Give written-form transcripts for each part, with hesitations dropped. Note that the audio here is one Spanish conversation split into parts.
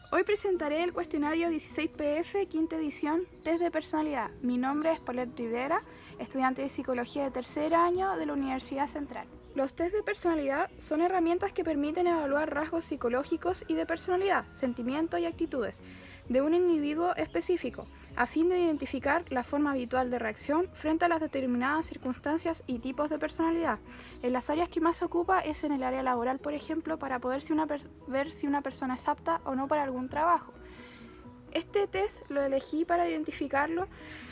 Hoy presentaré el cuestionario 16PF, quinta edición, test de personalidad. Mi nombre es Paulette Rivera, estudiante de Psicología de tercer año de la Universidad Central. Los test de personalidad son herramientas que permiten evaluar rasgos psicológicos y de personalidad, sentimientos y actitudes de un individuo específico, a fin de identificar la forma habitual de reacción frente a las determinadas circunstancias y tipos de personalidad. En las áreas que más se ocupa es en el área laboral, por ejemplo, para poder ver si una persona es apta o no para algún trabajo. Este test lo elegí para identificarlo,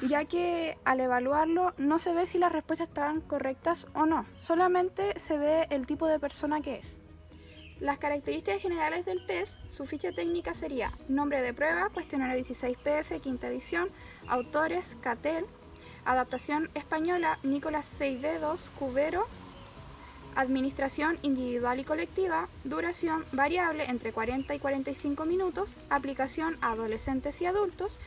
ya que al evaluarlo no se ve si las respuestas están correctas o no, solamente se ve el tipo de persona que es. Las características generales del test, su ficha técnica sería nombre de prueba, cuestionario 16PF, quinta edición, autores, Cattell, adaptación española, Nicolás 6D2, Cubero, administración individual y colectiva, duración variable entre 40 y 45 minutos, aplicación a adolescentes y adultos.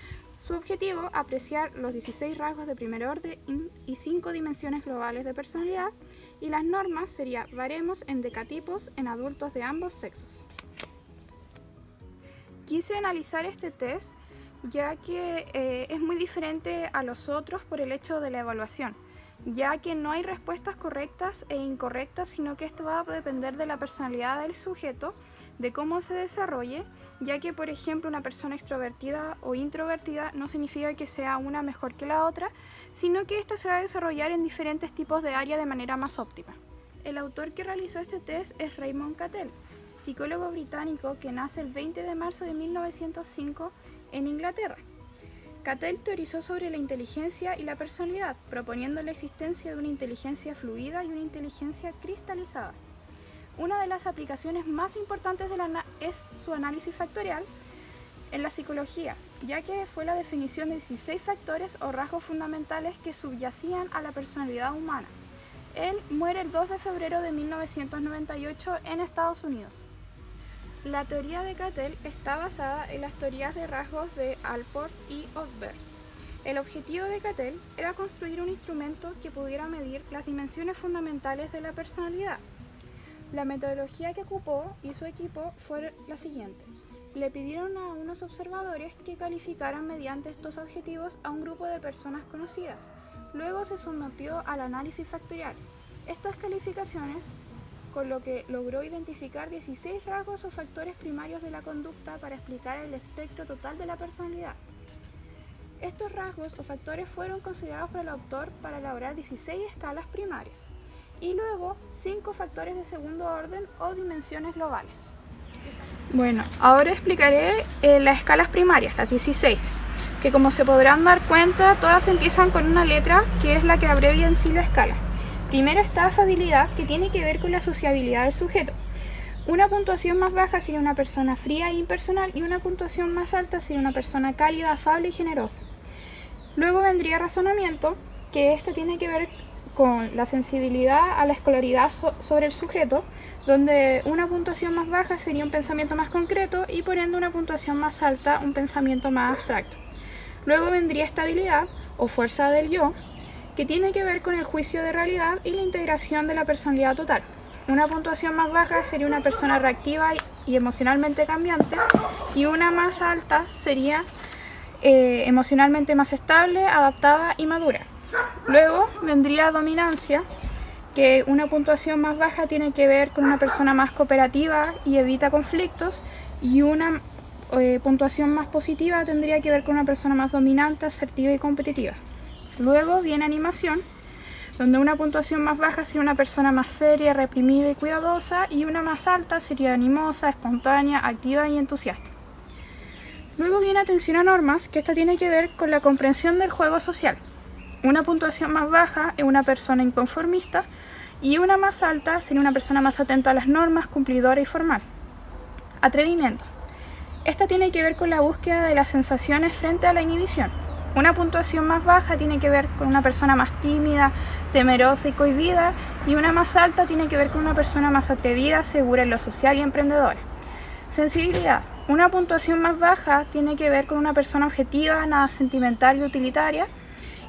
Su objetivo, apreciar los 16 rasgos de primer orden y 5 dimensiones globales de personalidad, y las normas sería baremos en decatipos en adultos de ambos sexos. Quise analizar este test ya que es muy diferente a los otros por el hecho de la evaluación, ya que no hay respuestas correctas e incorrectas, sino que esto va a depender de la personalidad del sujeto, de cómo se desarrolle, ya que por ejemplo una persona extrovertida o introvertida no significa que sea una mejor que la otra, sino que ésta se va a desarrollar en diferentes tipos de área de manera más óptima. El autor que realizó este test es Raymond Cattell, psicólogo británico que nace el 20 de marzo de 1905 en Inglaterra. Cattell teorizó sobre la inteligencia y la personalidad, proponiendo la existencia de una inteligencia fluida y una inteligencia cristalizada. Una de las aplicaciones más importantes es su análisis factorial en la psicología, ya que fue la definición de 16 factores o rasgos fundamentales que subyacían a la personalidad humana. Él muere el 2 de febrero de 1998 en Estados Unidos. La teoría de Cattell está basada en las teorías de rasgos de Allport y Odberg. El objetivo de Cattell era construir un instrumento que pudiera medir las dimensiones fundamentales de la personalidad. La metodología que ocupó y su equipo fue la siguiente. Le pidieron a unos observadores que calificaran mediante estos adjetivos a un grupo de personas conocidas. Luego se sometió al análisis factorial. Estas calificaciones, con lo que logró identificar 16 rasgos o factores primarios de la conducta para explicar el espectro total de la personalidad. Estos rasgos o factores fueron considerados por el autor para elaborar 16 escalas primarias y luego 5 factores de segundo orden o dimensiones globales. Bueno, ahora explicaré las escalas primarias, las 16, que como se podrán dar cuenta, todas empiezan con una letra que es la que abrevia en sí la escala. Primero está afabilidad, que tiene que ver con la sociabilidad del sujeto. Una puntuación más baja sería una persona fría e impersonal, y una puntuación más alta sería una persona cálida, afable y generosa. Luego vendría razonamiento, que esto tiene que ver con la sensibilidad a la escolaridad sobre el sujeto, donde una puntuación más baja sería un pensamiento más concreto y por ende una puntuación más alta un pensamiento más abstracto. Luego vendría estabilidad o fuerza del yo, que tiene que ver con el juicio de realidad y la integración de la personalidad total. Una puntuación más baja sería una persona reactiva y emocionalmente cambiante, y una más alta sería emocionalmente más estable, adaptada y madura. Luego vendría dominancia, que una puntuación más baja tiene que ver con una persona más cooperativa y evita conflictos, y una puntuación más positiva tendría que ver con una persona más dominante, asertiva y competitiva. Luego viene animación, donde una puntuación más baja sería una persona más seria, reprimida y cuidadosa, y una más alta sería animosa, espontánea, activa y entusiasta. Luego viene atención a normas, que esta tiene que ver con la comprensión del juego social. Una puntuación más baja es una persona inconformista, y una más alta sería una persona más atenta a las normas, cumplidora y formal. Atrevimiento. Esta tiene que ver con la búsqueda de las sensaciones frente a la inhibición. Una puntuación más baja tiene que ver con una persona más tímida, temerosa y cohibida, y una más alta tiene que ver con una persona más atrevida, segura en lo social y emprendedora. Sensibilidad. Una puntuación más baja tiene que ver con una persona objetiva, nada sentimental y utilitaria,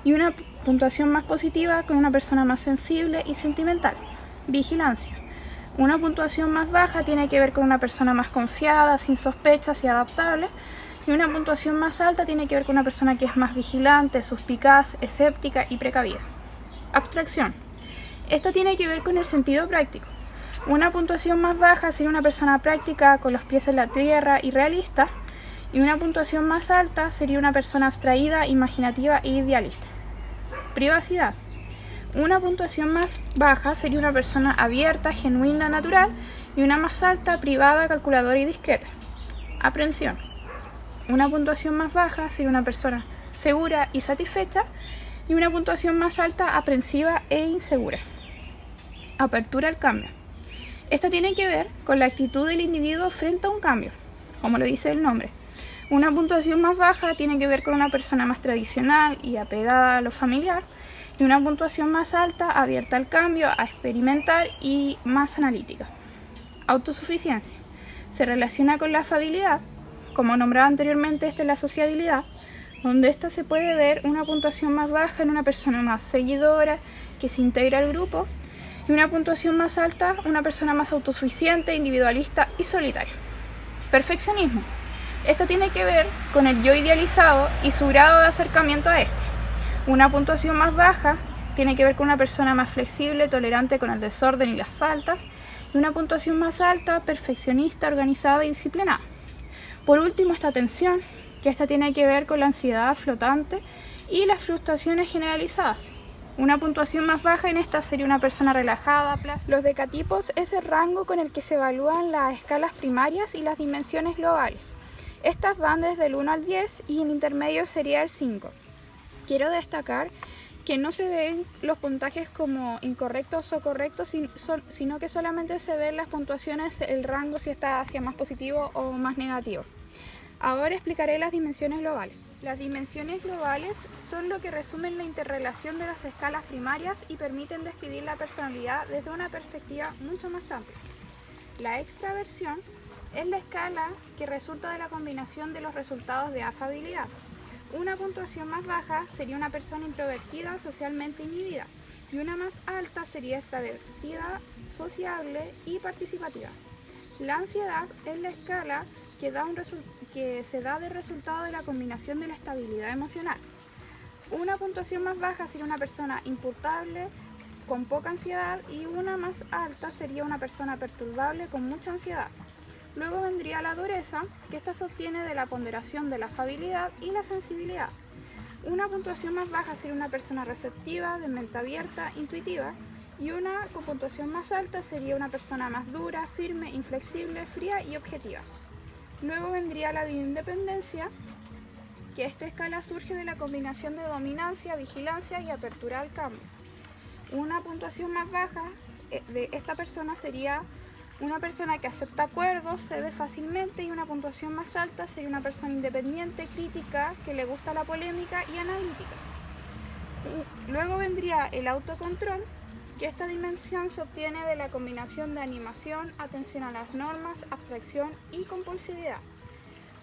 y una puntuación más positiva con una persona más sensible y sentimental. Vigilancia. Una puntuación más baja tiene que ver con una persona más confiada, sin sospechas y adaptable. Y una puntuación más alta tiene que ver con una persona que es más vigilante, suspicaz, escéptica y precavida. Abstracción. Esta tiene que ver con el sentido práctico. Una puntuación más baja sería una persona práctica, con los pies en la tierra y realista. Y una puntuación más alta sería una persona abstraída, imaginativa e idealista. Privacidad. Una puntuación más baja sería una persona abierta, genuina, natural. Y una más alta, privada, calculadora y discreta. Aprehensión. Una puntuación más baja sería una persona segura y satisfecha. Y una puntuación más alta, aprensiva e insegura. Apertura al cambio. Esta tiene que ver con la actitud del individuo frente a un cambio, como lo dice el nombre. Una puntuación más baja tiene que ver con una persona más tradicional y apegada a lo familiar, y una puntuación más alta abierta al cambio, a experimentar y más analítica. Autosuficiencia. Se relaciona con la afabilidad, como nombraba anteriormente, esta es la sociabilidad, donde esta se puede ver una puntuación más baja en una persona más seguidora, que se integra al grupo, y una puntuación más alta, una persona más autosuficiente, individualista y solitaria. Perfeccionismo. Esto tiene que ver con el yo idealizado y su grado de acercamiento a este. Una puntuación más baja tiene que ver con una persona más flexible, tolerante con el desorden y las faltas, y una puntuación más alta, perfeccionista, organizada y disciplinada. Por último, esta tensión, que esta tiene que ver con la ansiedad flotante y las frustraciones generalizadas. Una puntuación más baja en esta sería una persona relajada, plácida. Los decatipos es el rango con el que se evalúan las escalas primarias y las dimensiones globales. Estas van desde el 1 al 10 y en intermedio sería el 5. Quiero destacar que no se ven los puntajes como incorrectos o correctos, sino que solamente se ven las puntuaciones, el rango si está hacia más positivo o más negativo. Ahora explicaré las dimensiones globales. Las dimensiones globales son lo que resumen la interrelación de las escalas primarias y permiten describir la personalidad desde una perspectiva mucho más amplia. La extraversión es la escala que resulta de la combinación de los resultados de afabilidad. Una puntuación más baja sería una persona introvertida, socialmente inhibida, y una más alta sería extravertida, sociable y participativa. La ansiedad es la escala que se da de resultado de la combinación de la estabilidad emocional. Una puntuación más baja sería una persona imputable, con poca ansiedad, y una más alta sería una persona perturbable con mucha ansiedad. Luego vendría la dureza, que esta se obtiene de la ponderación de la afabilidad y la sensibilidad. Una puntuación más baja sería una persona receptiva, de mente abierta, intuitiva, y una con puntuación más alta sería una persona más dura, firme, inflexible, fría y objetiva. Luego vendría la de independencia, que esta escala surge de la combinación de dominancia, vigilancia y apertura al cambio. Una puntuación más baja de esta persona sería una persona que acepta acuerdos, cede fácilmente, y una puntuación más alta sería una persona independiente, crítica, que le gusta la polémica y analítica. Luego vendría el autocontrol, que esta dimensión se obtiene de la combinación de animación, atención a las normas, abstracción y compulsividad.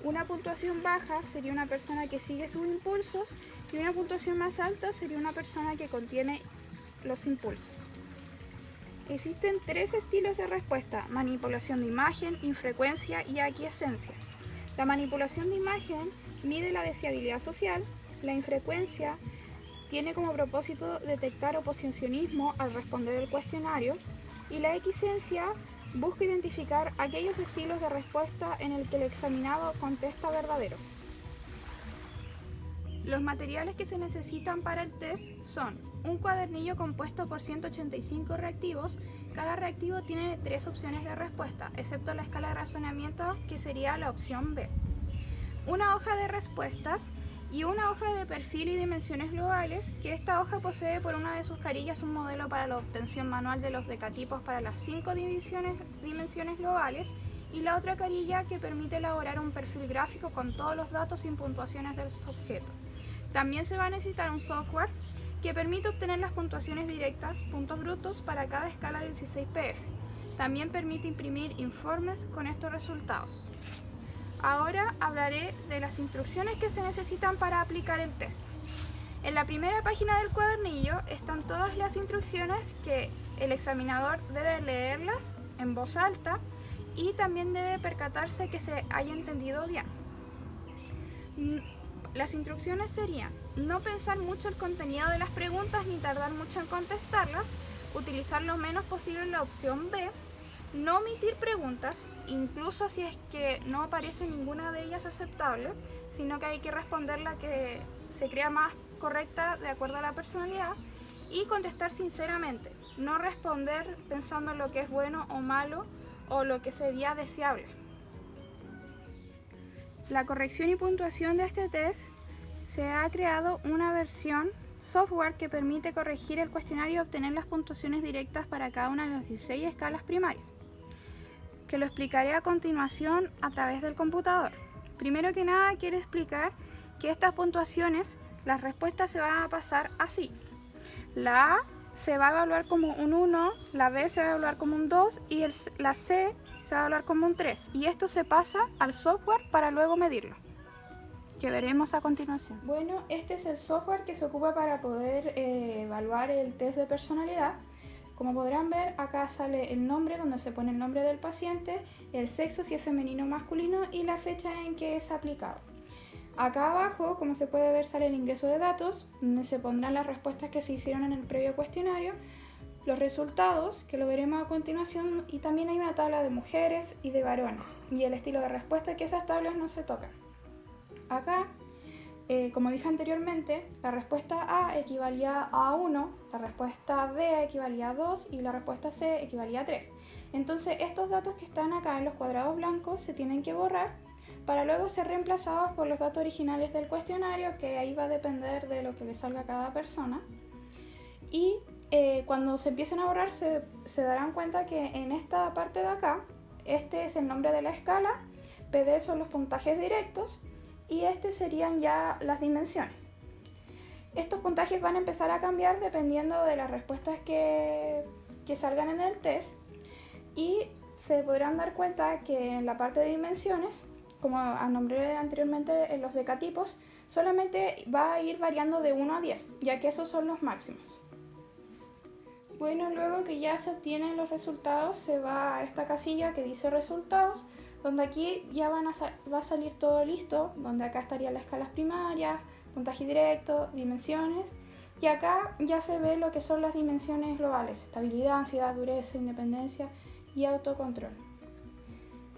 Una puntuación baja sería una persona que sigue sus impulsos, y una puntuación más alta sería una persona que contiene los impulsos. Existen 3 estilos de respuesta: manipulación de imagen, infrecuencia y aquiescencia. La manipulación de imagen mide la deseabilidad social, la infrecuencia tiene como propósito detectar oposicionismo al responder el cuestionario, y la aquiescencia busca identificar aquellos estilos de respuesta en el que el examinado contesta verdadero. Los materiales que se necesitan para el test son un cuadernillo compuesto por 185 reactivos. Cada reactivo tiene 3 opciones de respuesta, excepto la escala de razonamiento, que sería la opción B. Una hoja de respuestas y una hoja de perfil y dimensiones globales, que esta hoja posee por una de sus carillas un modelo para la obtención manual de los decatipos para las 5 dimensiones globales, y la otra carilla que permite elaborar un perfil gráfico con todos los datos y puntuaciones del sujeto. También se va a necesitar un software que permite obtener las puntuaciones directas, puntos brutos, para cada escala del 16PF. También permite imprimir informes con estos resultados. Ahora hablaré de las instrucciones que se necesitan para aplicar el test. En la primera página del cuadernillo están todas las instrucciones que el examinador debe leerlas en voz alta y también debe percatarse que se haya entendido bien. Las instrucciones serían: no pensar mucho el contenido de las preguntas ni tardar mucho en contestarlas, utilizar lo menos posible la opción B, no omitir preguntas, incluso si es que no aparece ninguna de ellas aceptable, sino que hay que responder la que se crea más correcta de acuerdo a la personalidad, y contestar sinceramente, no responder pensando en lo que es bueno o malo o lo que sería deseable. La corrección y puntuación de este test: se ha creado una versión software que permite corregir el cuestionario y obtener las puntuaciones directas para cada una de las 16 escalas primarias, que lo explicaré a continuación a través del computador. Primero que nada, quiero explicar que estas puntuaciones, las respuestas se van a pasar así. La A se va a evaluar como un 1, la B se va a evaluar como un 2 y la C se va a evaluar como un 3. Y esto se pasa al software para luego medirlo, que veremos a continuación. Bueno, este es el software que se ocupa para poder evaluar el test de personalidad. Como podrán ver, acá sale el nombre, donde se pone el nombre del paciente, el sexo, si es femenino o masculino, y la fecha en que es aplicado. Acá abajo, como se puede ver, sale el ingreso de datos, donde se pondrán las respuestas que se hicieron en el previo cuestionario, los resultados, que lo veremos a continuación, y también hay una tabla de mujeres y de varones, y el estilo de respuesta, que esas tablas no se tocan. Acá, como dije anteriormente, la respuesta A equivalía a 1, la respuesta B equivalía a 2 y la respuesta C equivalía a 3. Entonces estos datos que están acá en los cuadrados blancos se tienen que borrar para luego ser reemplazados por los datos originales del cuestionario, que ahí va a depender de lo que le salga a cada persona. Y cuando se empiecen a borrar se darán cuenta que en esta parte de acá, este es el nombre de la escala, PD son los puntajes directos, y serían ya las dimensiones. Estos puntajes van a empezar a cambiar dependiendo de las respuestas que salgan en el test, y se podrán dar cuenta que en la parte de dimensiones, como nombré anteriormente en los decatipos, solamente va a ir variando de 1 a 10, ya que esos son los máximos. Bueno, luego que ya se obtienen los resultados, se va a esta casilla que dice resultados, donde aquí ya va a salir todo listo, donde acá estarían las escalas primarias, puntaje directo, dimensiones, y acá ya se ve lo que son las dimensiones globales: estabilidad, ansiedad, dureza, independencia y autocontrol.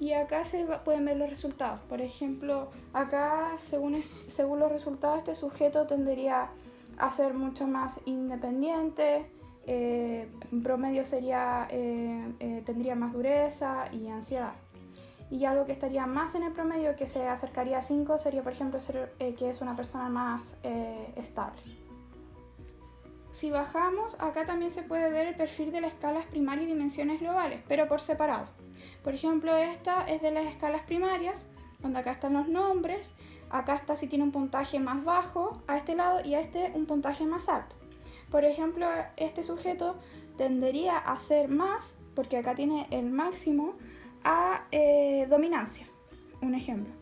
Y acá pueden ver los resultados. Por ejemplo, acá según los resultados, este sujeto tendería a ser mucho más independiente, en promedio tendría más dureza y ansiedad. Y algo que estaría más en el promedio, que se acercaría a 5, sería, por ejemplo, que es una persona más estable. Si bajamos, acá también se puede ver el perfil de las escalas primarias y dimensiones globales, pero por separado. Por ejemplo, esta es de las escalas primarias, donde acá están los nombres, acá está si tiene un puntaje más bajo a este lado y a un puntaje más alto. Por ejemplo, este sujeto tendería a ser más, porque acá tiene el máximo, a dominancia, un ejemplo.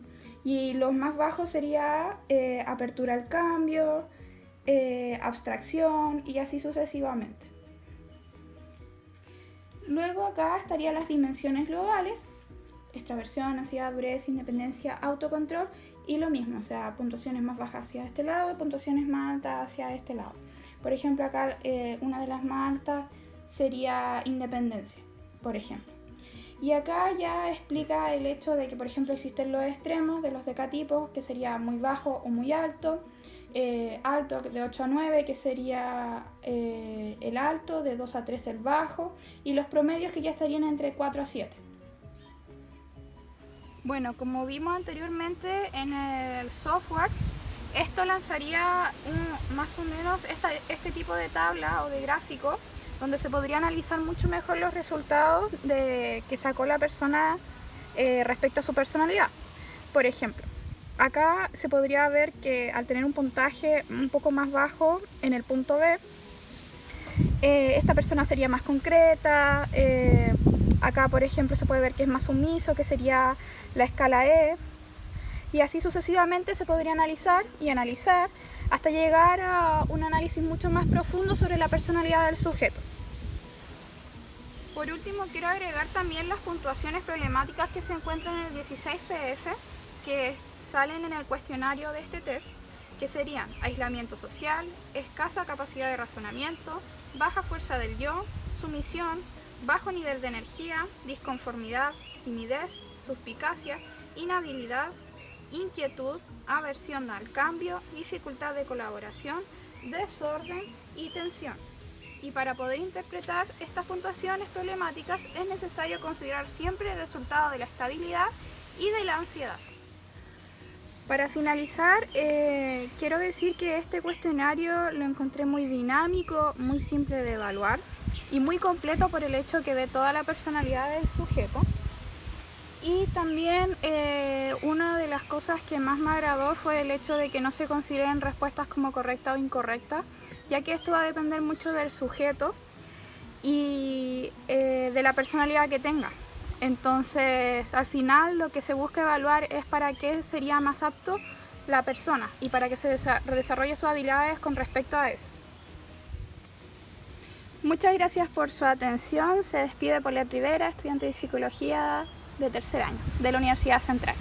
Y los más bajos sería apertura al cambio, abstracción y así sucesivamente. Luego acá estarían las dimensiones globales: extraversión, ansiedad, dureza, independencia, autocontrol, y lo mismo, o sea, puntuaciones más bajas hacia este lado y puntuaciones más altas hacia este lado. Por ejemplo, acá una de las más altas sería independencia, por ejemplo. Y acá ya explica el hecho de que, por ejemplo, existen los extremos de los decatipos, que sería muy bajo o muy alto, alto de 8 a 9, que sería el alto, de 2 a 3 el bajo, y los promedios, que ya estarían entre 4 a 7. Bueno, como vimos anteriormente en el software, esto lanzaría más o menos este tipo de tabla o de gráfico, donde se podría analizar mucho mejor los resultados que sacó la persona respecto a su personalidad. Por ejemplo, acá se podría ver que al tener un puntaje un poco más bajo en el punto B, esta persona sería más concreta. Acá, por ejemplo, se puede ver que es más sumiso, que sería la escala E. Y así sucesivamente se podría analizar y analizar hasta llegar a un análisis mucho más profundo sobre la personalidad del sujeto. Por último, quiero agregar también las puntuaciones problemáticas que se encuentran en el 16 PF, que salen en el cuestionario de este test, que serían aislamiento social, escasa capacidad de razonamiento, baja fuerza del yo, sumisión, bajo nivel de energía, disconformidad, timidez, suspicacia, inhabilidad, inquietud, aversión al cambio, dificultad de colaboración, desorden y tensión. Y para poder interpretar estas puntuaciones problemáticas es necesario considerar siempre el resultado de la estabilidad y de la ansiedad. Para finalizar, quiero decir que este cuestionario lo encontré muy dinámico, muy simple de evaluar y muy completo por el hecho que ve toda la personalidad del sujeto. Y también una de las cosas que más me agradó fue el hecho de que no se consideren respuestas como correctas o incorrectas, ya que esto va a depender mucho del sujeto y de la personalidad que tenga. Entonces, al final lo que se busca evaluar es para qué sería más apto la persona y para que se desarrolle sus habilidades con respecto a eso. Muchas gracias por su atención. Se despide Paulette Rivera, estudiante de Psicología de tercer año de la Universidad Central.